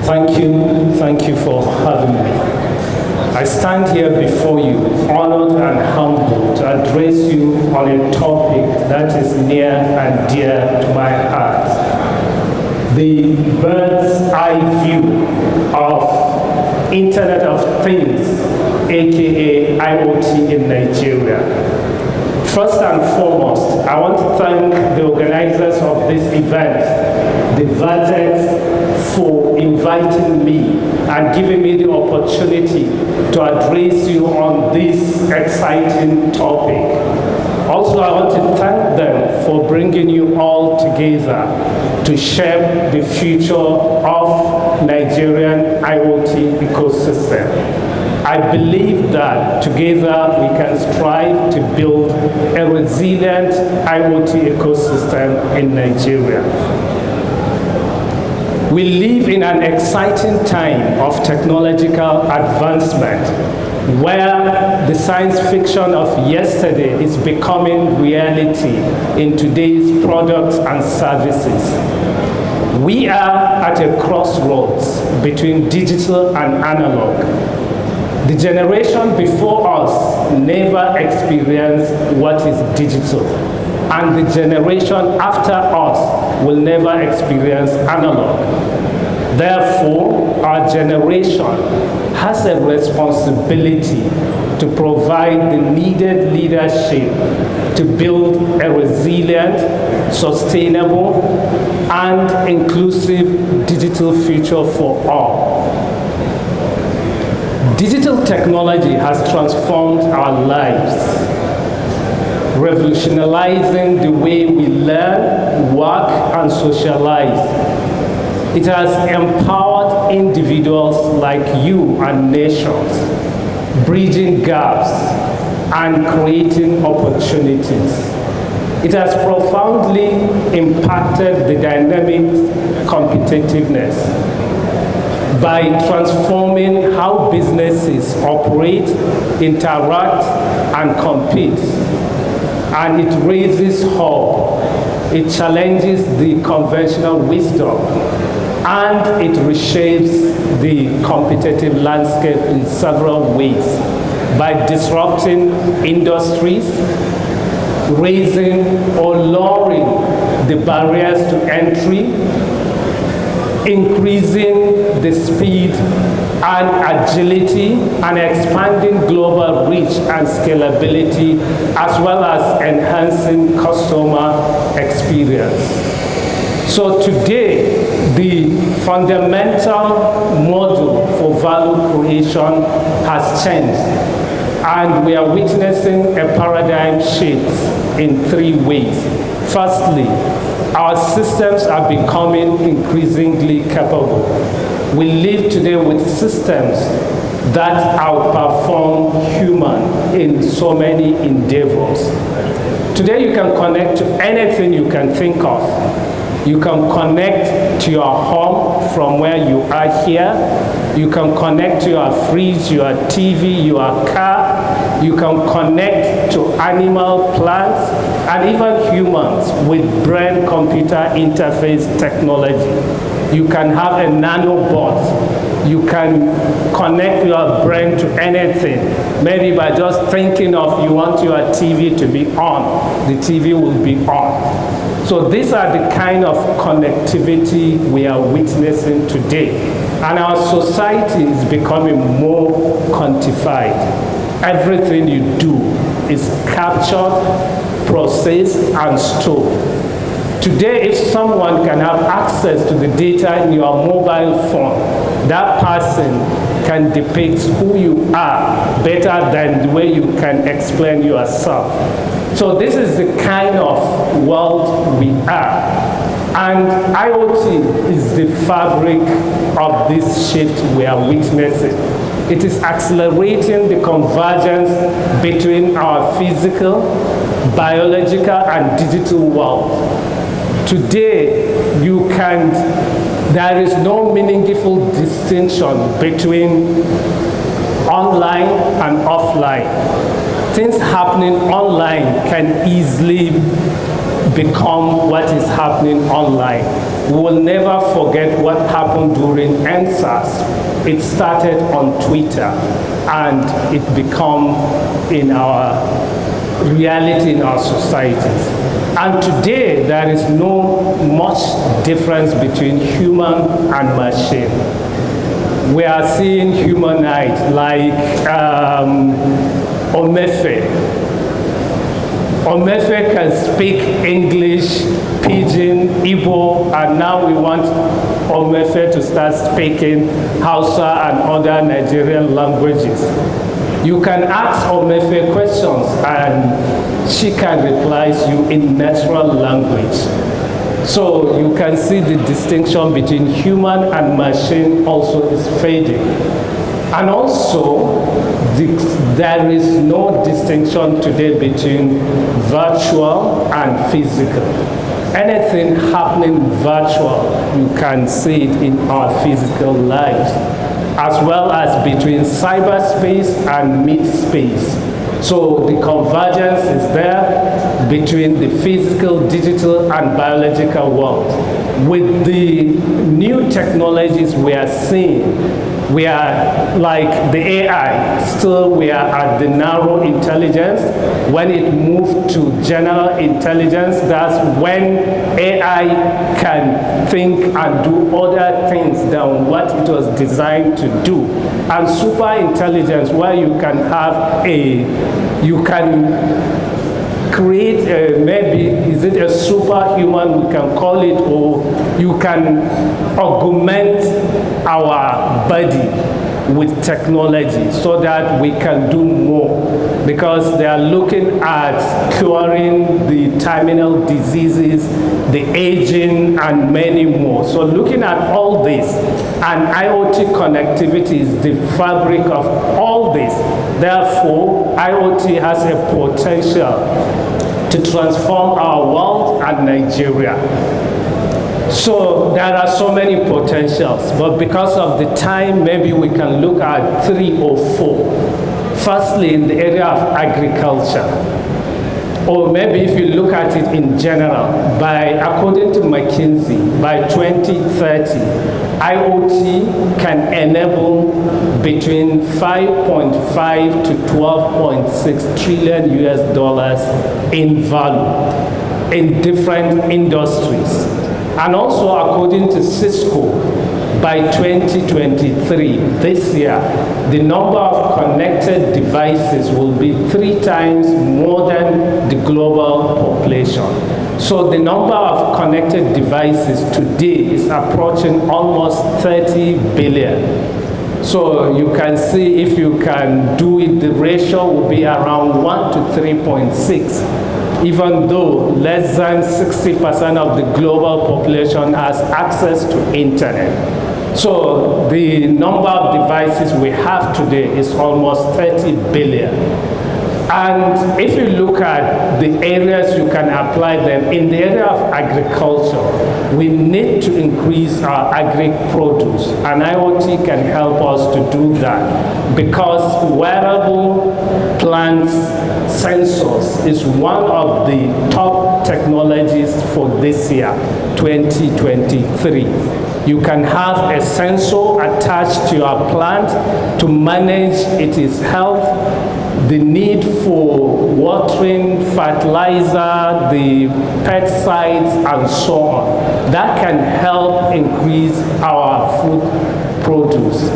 Thank you for having me. I stand here before you, honored and humbled, to address you on a topic that is near and dear to my heart. The bird's eye view of Internet of Things, aka IoT in Nigeria. First and foremost, I want to thank the organizers of this event, the Vertex, for inviting me and giving me the opportunity to address you on this exciting topic. Also, I want to thank them for bringing you all together to shape the future of Nigerian IoT ecosystem. I believe that together we can strive to build a resilient IoT ecosystem in Nigeria. We live in an exciting time of technological advancement where the science fiction of yesterday is becoming reality in today's products and services. We are at a crossroads between digital and analog. The generation before us never experienced what is digital, and the generation after us will never experience analog. Therefore, our generation has a responsibility to provide the needed leadership to build a resilient, sustainable, and inclusive digital future for all. Digital technology has transformed our lives, revolutionizing the way we learn, work, and socialize. It has empowered individuals like you and nations, bridging gaps and creating opportunities. It has profoundly impacted the dynamic competitiveness by transforming how businesses operate, interact, and compete. And it raises hope, it challenges the conventional wisdom, and it reshapes the competitive landscape in several ways by disrupting industries, raising or lowering the barriers to entry, increasing the speed and agility, and expanding global reach and scalability, as well as enhancing customer experience. So today, the fundamental model for value creation has changed, and we are witnessing a paradigm shift in three ways. Firstly, our systems are becoming increasingly capable. We live today with systems that outperform human in so many endeavors. Today you can connect to anything you can think of. You can connect to your home from where you are here. You can connect to your fridge, your TV, your car. You can connect to animal, plants, and even humans with brain-computer interface technology. You can have a nanobot. You can connect your brain to anything. Maybe by just thinking of you want your TV to be on, the TV will be on. So these are the kind of connectivity we are witnessing today. And our society is becoming more quantified. Everything you do is captured, processed, and stored. Today, if someone can have access to the data in your mobile phone, that person can depict who you are better than the way you can explain yourself. So this is the kind of world we are. And IoT is the fabric of this shift we are witnessing. It is accelerating the convergence between our physical, biological, and digital world. Today, there is no meaningful distinction between online and offline. Things happening online can easily become what is happening online. We will never forget what happened during NSAS. It started on Twitter, and it became in our reality in our societies. And today, there is no much difference between human and machine. We are seeing humanoid like Omefe. Omefe can speak English, Pidgin, Igbo, and now we want Omefe to start speaking Hausa and other Nigerian languages. You can ask Omefe questions and she can reply to you in natural language. So you can see the distinction between human and machine also is fading. And also, there is no distinction today between virtual and physical. Anything happening virtual, you can see it in our physical lives, as well as between cyberspace and mid-space. So the convergence is there between the physical, digital, and biological world. With the new technologies we are seeing, we are like the AI, still we are at the narrow intelligence. When it moved to general intelligence, that's when AI can think and do other things than what it was designed to do. And super intelligence, where you can have you can create maybe, is it a superhuman, we can call it, or you can augment our body with technology so that we can do more, because they are looking at curing the terminal diseases, the aging, and many more. So looking at all this, and IoT connectivity is the fabric of all this. Therefore, IoT has a potential to transform our world and Nigeria. So there are so many potentials, but because of the time, maybe we can look at 3 or 4. Firstly, in the area of agriculture, or maybe if you look at it in general, according to McKinsey, by 2030, IoT can enable between 5.5 to 12.6 trillion US dollars in value in different industries. And also according to Cisco, by 2023, this year, the number of connected devices will be 3 times more than the global population. So the number of connected devices today is approaching almost 30 billion. So you can see, if you can do it, the ratio will be around 1 to 3.6, even though less than 60% of the global population has access to internet. So the number of devices we have today is almost 30 billion. And if you look at the areas you can apply them, in the area of agriculture, we need to increase our agri-produce, and IoT can help us to do that, because wearable plants sensors is one of the top technologies for this year, 2023. You can have a sensor attached to your plant to manage its health, the need for watering, fertilizer, the pesticides, and so on. That can help increase our food produce.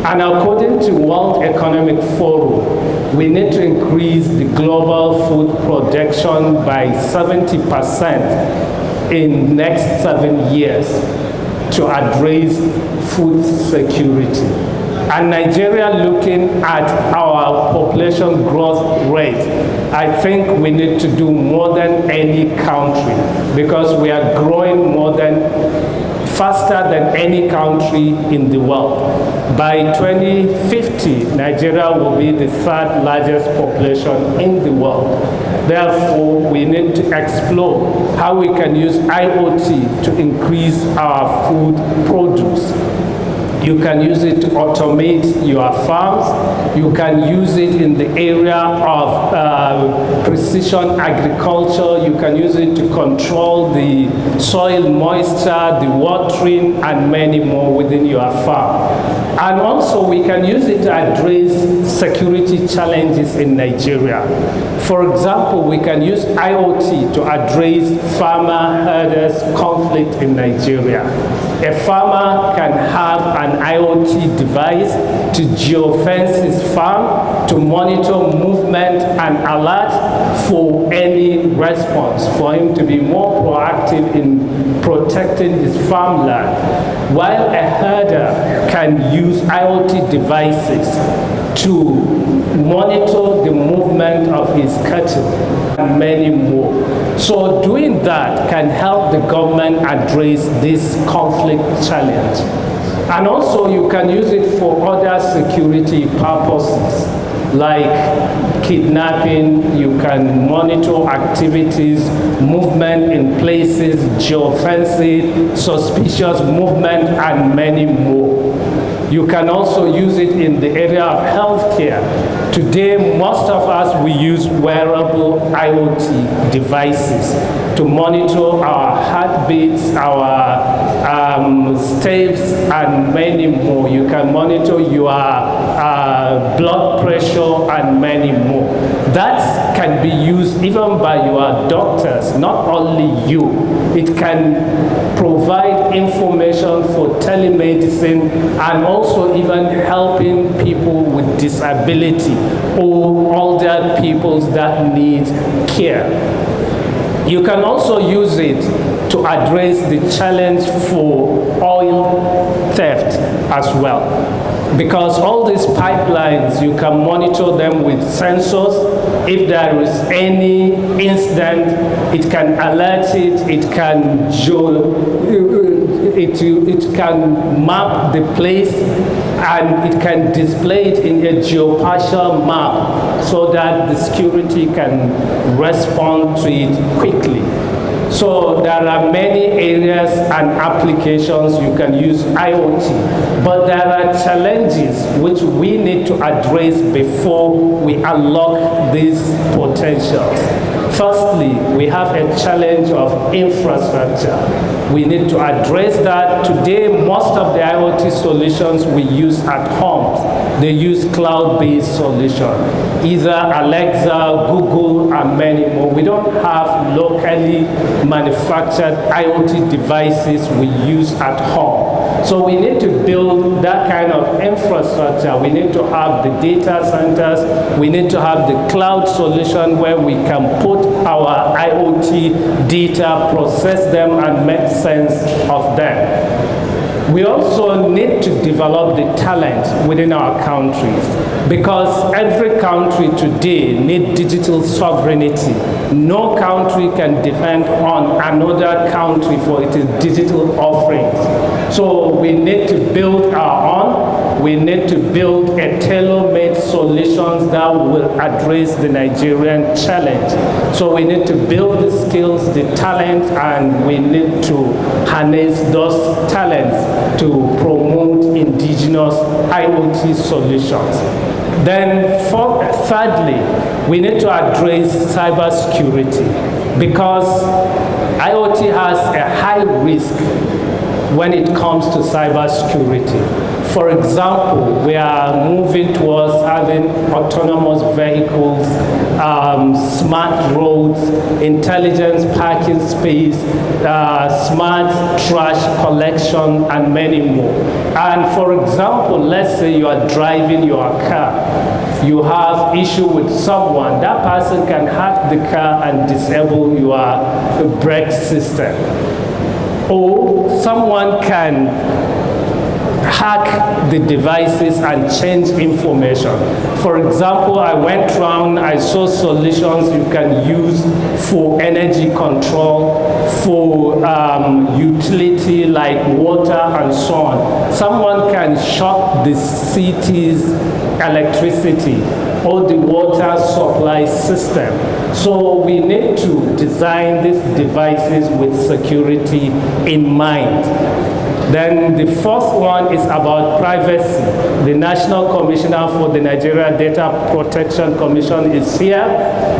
And according to World Economic Forum, we need to increase the global food production by 70% in next 7 years to address food security. And Nigeria, looking at our population growth rate, I think we need to do more than any country, because we are growing faster than any country in the world. By 2050, Nigeria will be the 3rd largest population in the world. Therefore, we need to explore how we can use IoT to increase our food produce. You can use it to automate your farms. You can use it in the area of precision agriculture. You can use it to control the soil moisture, the watering, and many more within your farm. And also, we can use it to address security challenges in Nigeria. For example, we can use IoT to address farmer-herders conflict in Nigeria. A farmer can have an IoT device to geofence his farm to monitor movement and alert for any response, for him to be more proactive in protecting his farmland, while a herder can use IoT devices to monitor the movement of his cattle and many more. So doing that can help the government address this conflict challenge. And also you can use it for other security purposes, like kidnapping. You can monitor activities, movement in places, geofencing, suspicious movement, and many more. You can also use it in the area of healthcare. Today, most of us, we use wearable IoT devices to monitor our heartbeats, our steps, and many more. You can monitor your blood pressure and many more. That can be used even by your doctors, not only you. It can provide information for telemedicine and also even helping people with disability or older people that need care. You can also use it to address the challenge for oil theft as well. Because all these pipelines, you can monitor them with sensors. If there is any incident, it can alert it, it can map the place, and it can display it in a geospatial map so that the security can respond to it quickly. So there are many areas and applications you can use IoT, but there are challenges which we need to address before we unlock these potentials. Firstly, we have a challenge of infrastructure. We need to address that. Today, most of the IoT solutions we use at home, they use cloud-based solutions, either Alexa, Google, and many more. We don't have locally manufactured IoT devices we use at home. So we need to build that kind of infrastructure. We need to have the data centers. We need to have the cloud solution where we can put our IoT data, process them, and make sense of them. We also need to develop the talent within our countries, because every country today needs digital sovereignty. No country can depend on another country for its digital offerings. So we need to build our own. We need to build a tailor-made solutions that will address the Nigerian challenge. So we need to build the skills, the talent, and we need to harness those talents to promote indigenous IoT solutions. Then thirdly, we need to address cybersecurity, because IoT has a high risk when it comes to cybersecurity. For example, we are moving towards having autonomous vehicles, smart roads, intelligent parking space, smart trash collection, and many more. And for example, let's say you are driving your car. You have issue with someone. That person can hack the car and disable your brake system. Or someone can hack the devices and change information. For example, I went around, I saw solutions you can use for energy control, for utility like water and so on. Someone can shut the city's electricity or the water supply system. So we need to design these devices with security in mind. Then the fourth one is about privacy. The National Commissioner for the Nigeria Data Protection Commission is here.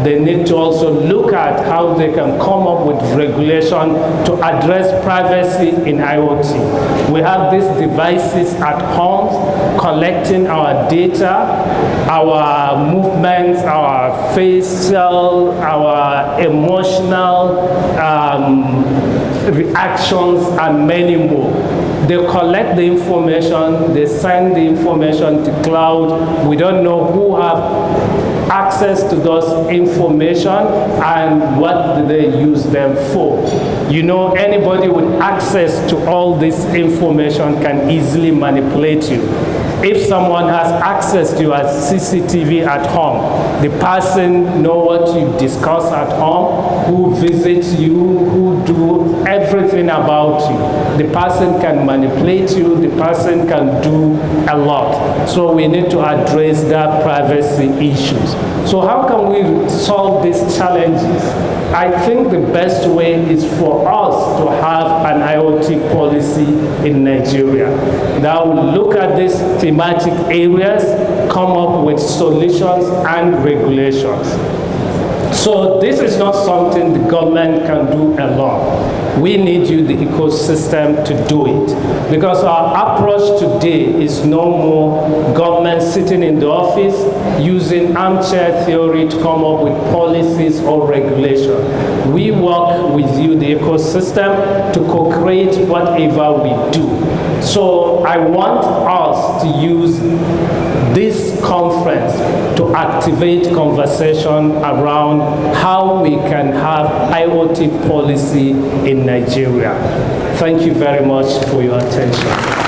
They need to also look at how they can come up with regulation to address privacy in IoT. We have these devices at home collecting our data, our movements, our facial, our emotional reactions, and many more. They collect the information, they send the information to cloud. We don't know who have access to those information and what do they use them for. You know, anybody with access to all this information can easily manipulate you. If someone has access to your CCTV at home, the person knows what you discuss at home, who visits you, who do everything about you. The person can manipulate you, the person can do a lot. So we need to address that privacy issues. So how can we solve these challenges? I think the best way is for us to have an IoT policy in Nigeria that will look at these thematic areas, come up with solutions and regulations. So this is not something the government can do alone. We need you, the ecosystem, to do it. Because our approach today is no more government sitting in the office using armchair theory to come up with policies or regulation. We work with you, the ecosystem, to co-create whatever we do. So I want us to use this conference to activate conversation around how we can have IoT policy in Nigeria. Thank you very much for your attention.